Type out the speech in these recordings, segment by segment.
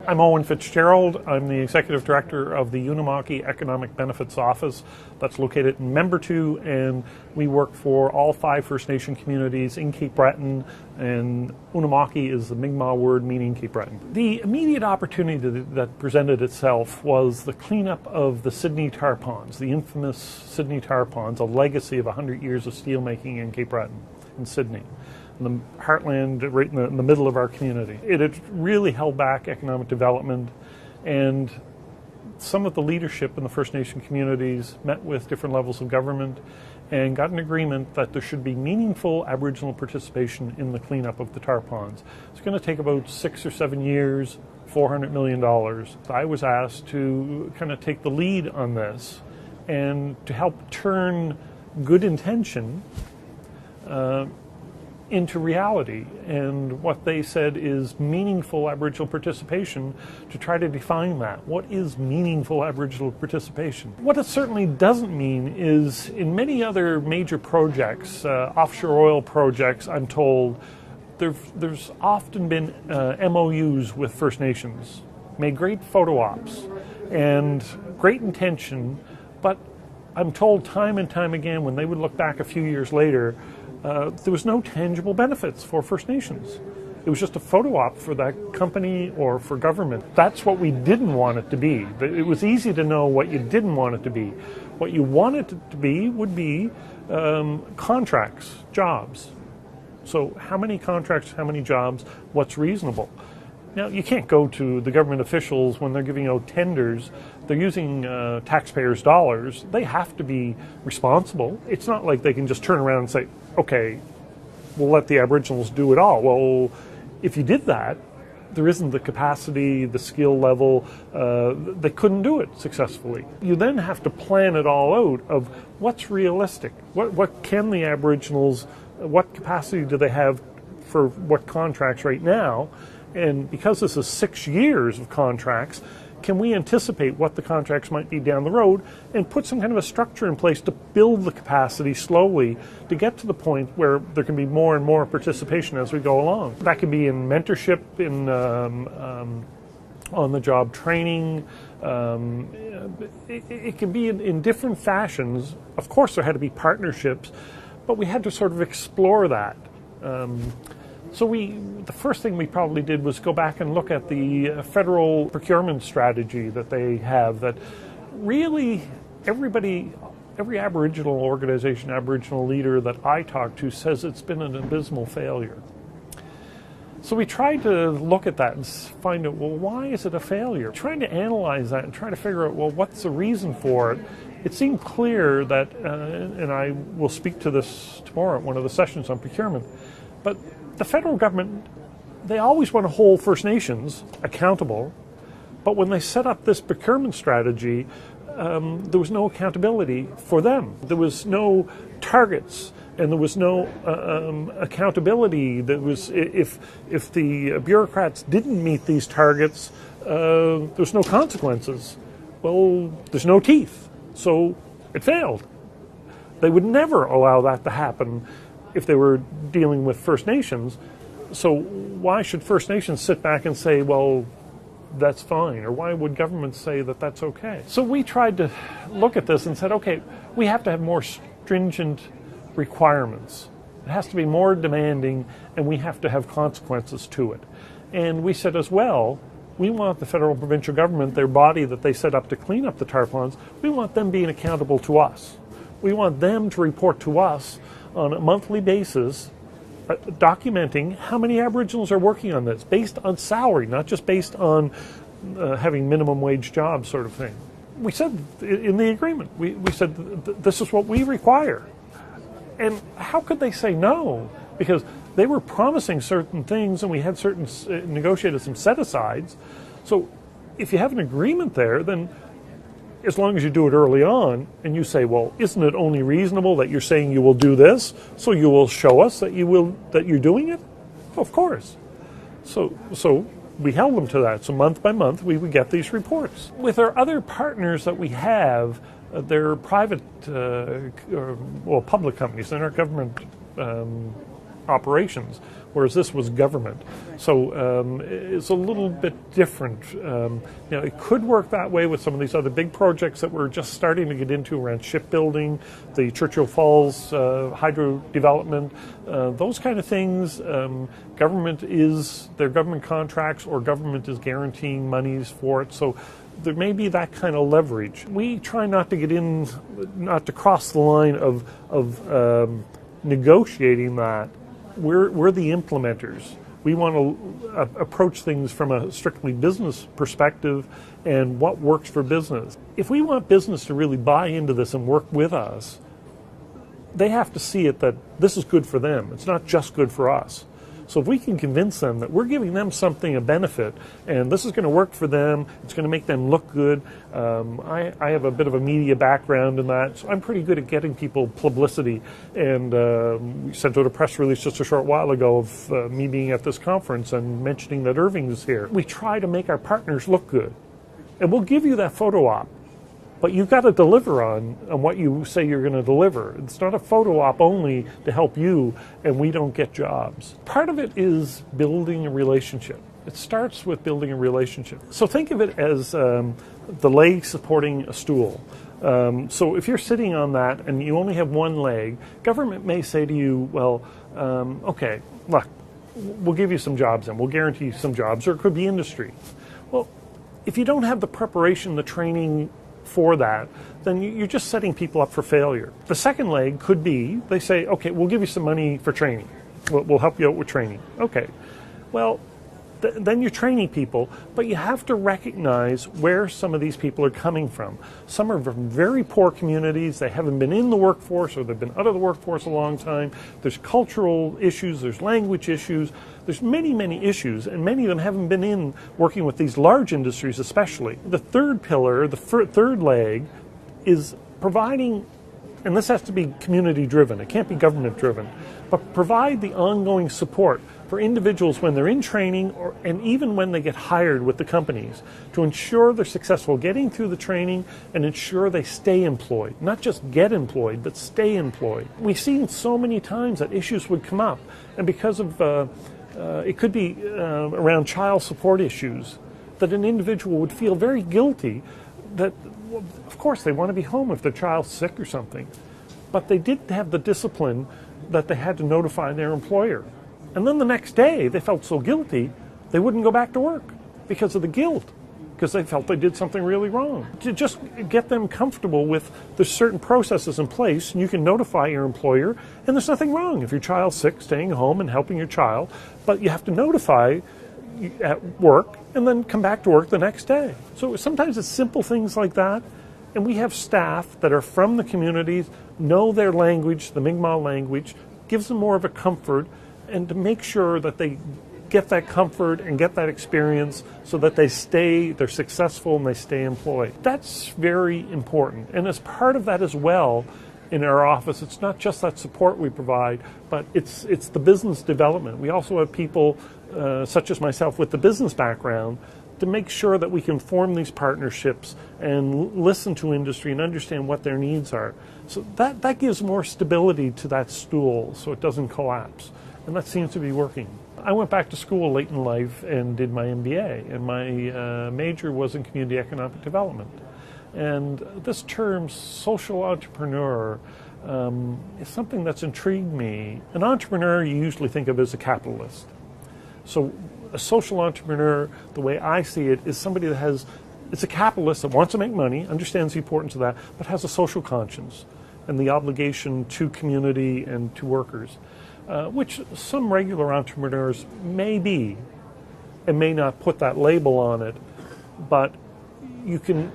I'm Owen Fitzgerald. I'm the Executive Director of the Unama'ki Economic Benefits Office that's located in Membertou, and we work for all 5 First Nation communities in Cape Breton, and Unama'ki is the Mi'kmaq word meaning Cape Breton. The immediate opportunity that presented itself was the cleanup of the Sydney tar ponds, the infamous Sydney tar ponds, a legacy of 100 years of steelmaking in Cape Breton, in Sydney. In the heartland, right in the middle of our community. It had really held back economic development, and some of the leadership in the First Nation communities met with different levels of government and got an agreement that there should be meaningful Aboriginal participation in the cleanup of the tar ponds. It's going to take about 6 or 7 years, $400 million. I was asked to kind of take the lead on this and to help turn good intention into reality, and what they said is meaningful Aboriginal participation, to try to define that. What is meaningful Aboriginal participation? What it certainly doesn't mean is, in many other major projects, offshore oil projects, I'm told, there's often been MOUs with First Nations, made great photo ops and great intention, but I'm told time and time again, when they would look back a few years later, there was no tangible benefits for First Nations. It was just a photo op for that company or for government. That's what we didn't want it to be. It was easy to know what you didn't want it to be. What you wanted it to be would be contracts, jobs. So how many contracts, how many jobs, what's reasonable? Now, you can't go to the government officials when they're giving out tenders. They're using taxpayers' dollars. They have to be responsible. It's not like they can just turn around and say, okay, we'll let the Aboriginals do it all. Well, if you did that, there isn't the capacity, the skill level. They couldn't do it successfully. You then have to plan it all out of what's realistic. What can the Aboriginals, what capacity do they have for what contracts right now? And because this is 6 years of contracts, can we anticipate what the contracts might be down the road and put some kind of a structure in place to build the capacity slowly to get to the point where there can be more and more participation as we go along? That can be in mentorship, in on-the-job training. It can be in different fashions. Of course, there had to be partnerships, but we had to sort of explore that. So the first thing we probably did was go back and look at the federal procurement strategy that they have, that really every Aboriginal organization, Aboriginal leader that I talk to says it's been an abysmal failure. So we tried to look at that and find out, well, why is it a failure? Trying to analyze that and try to figure out, well, what's the reason for it? It seemed clear that, and I will speak to this tomorrow at one of the sessions on procurement, but the federal government, they always want to hold First Nations accountable, but when they set up this procurement strategy, there was no accountability for them. There was no targets, and there was no accountability. There was, if the bureaucrats didn't meet these targets, there's no consequences. Well, there's no teeth, so it failed. They would never allow that to happen if they were dealing with First Nations. So why should First Nations sit back and say, well, that's fine? Or why would governments say that that's okay? So we tried to look at this and said, okay, we have to have more stringent requirements. It has to be more demanding, and we have to have consequences to it. And we said as well, we want the federal and provincial government, their body that they set up to clean up the tar ponds, we want them being accountable to us. We want them to report to us on a monthly basis, documenting how many Aboriginals are working on this, based on salary, not just based on having minimum wage jobs sort of thing. We said in the agreement, we said this is what we require. And how could they say no? Because they were promising certain things, and we had negotiated some set-asides. So if you have an agreement there, then as long as you do it early on, and you say, well, isn't it only reasonable that you're saying you will do this, so you will show us that you're doing it? Of course. So we held them to that. So month by month, we would get these reports. With our other partners that we have, they're private, public companies. They're not government operations. whereas this was government. So it's a little bit different. It could work that way with some of these other big projects that we're just starting to get into around shipbuilding, the Churchill Falls hydro development, those kind of things. They're government contracts, or government is guaranteeing monies for it. So there may be that kind of leverage. We try not to cross the line of negotiating that. We're the implementers. We want to approach things from a strictly business perspective and what works for business. If we want business to really buy into this and work with us, they have to see it that this is good for them. It's not just good for us. So if we can convince them that we're giving them something, a benefit, and this is going to work for them, it's going to make them look good. I have a bit of a media background in that, so I'm pretty good at getting people publicity. And we sent out a press release just a short while ago of me being at this conference and mentioning that Irving is here. We try to make our partners look good. And we'll give you that photo op. But you've got to deliver on what you say you're going to deliver. It's not a photo op only to help you and we don't get jobs. Part of it is building a relationship. It starts with building a relationship. So think of it as the leg supporting a stool. So if you're sitting on that and you only have one leg, government may say to you, well, okay, look, we'll give you some jobs and we'll guarantee you some jobs, or it could be industry. Well, if you don't have the preparation, the training for that, then you're just setting people up for failure. The second leg could be, they say, okay, we'll give you some money for training. We'll help you out with training. Okay, well, then you're training people, but you have to recognize where some of these people are coming from. Some are from very poor communities. They haven't been in the workforce, or they've been out of the workforce a long time. There's cultural issues, there's language issues, there's many, many issues, and many of them haven't been in working with these large industries especially. The third pillar, the third leg, is providing, and this has to be community driven, it can't be government driven, but provide the ongoing support for individuals when they're in training, and even when they get hired with the companies, to ensure they're successful getting through the training and ensure they stay employed. Not just get employed, but stay employed. We've seen so many times that issues would come up, and because of, it could be around child support issues, that an individual would feel very guilty that, well, of course they want to be home if their child's sick or something, but they didn't have the discipline that they had to notify their employer. And then the next day, they felt so guilty, they wouldn't go back to work because of the guilt, because they felt they did something really wrong. To just get them comfortable with there's certain processes in place, and you can notify your employer, and there's nothing wrong if your child's sick, staying home and helping your child, but you have to notify at work and then come back to work the next day. So sometimes it's simple things like that, and we have staff that are from the communities, know their language, the Mi'kmaq language, gives them more of a comfort, and to make sure that they get that comfort and get that experience so that they're successful and they stay employed. That's very important. And as part of that as well, in our office, it's not just that support we provide, but it's the business development. We also have people such as myself with the business background to make sure that we can form these partnerships and listen to industry and understand what their needs are. So that gives more stability to that stool so it doesn't collapse. And that seems to be working. I went back to school late in life and did my MBA, and my major was in community economic development. And this term, social entrepreneur, is something that's intrigued me. An entrepreneur you usually think of as a capitalist. So a social entrepreneur, the way I see it, is somebody that it's a capitalist that wants to make money, understands the importance of that, but has a social conscience and the obligation to community and to workers. Which some regular entrepreneurs may be and may not put that label on it, but you can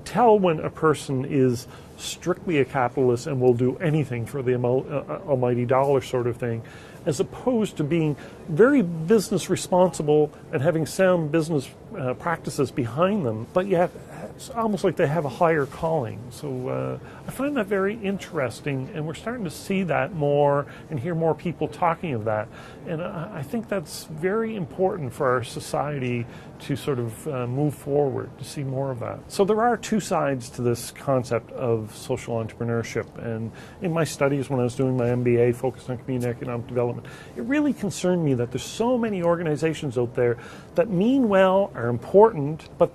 tell when a person is strictly a capitalist and will do anything for the almighty dollar sort of thing, as opposed to being very business responsible and having sound business practices behind them, but yet it's almost like they have a higher calling. So I find that very interesting, and we're starting to see that more and hear more people talking of that. And I think that's very important for our society to sort of move forward, to see more of that. So there are two sides to this concept of of social entrepreneurship. And in my studies, when I was doing my MBA focused on community economic development, it really concerned me that there's so many organizations out there that mean well, are important, but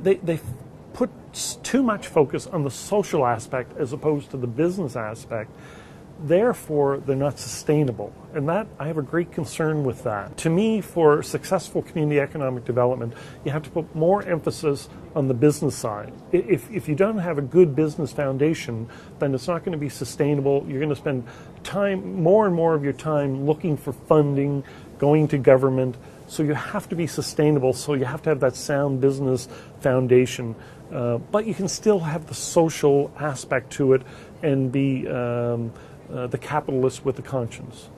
they put too much focus on the social aspect as opposed to the business aspect. Therefore, they're not sustainable. And that, I have a great concern with that. To me, for successful community economic development, you have to put more emphasis on the business side. If you don't have a good business foundation, then it's not going to be sustainable. You're going to spend time, more and more of your time looking for funding, going to government. So you have to be sustainable. So you have to have that sound business foundation. But you can still have the social aspect to it and be the capitalist with a conscience.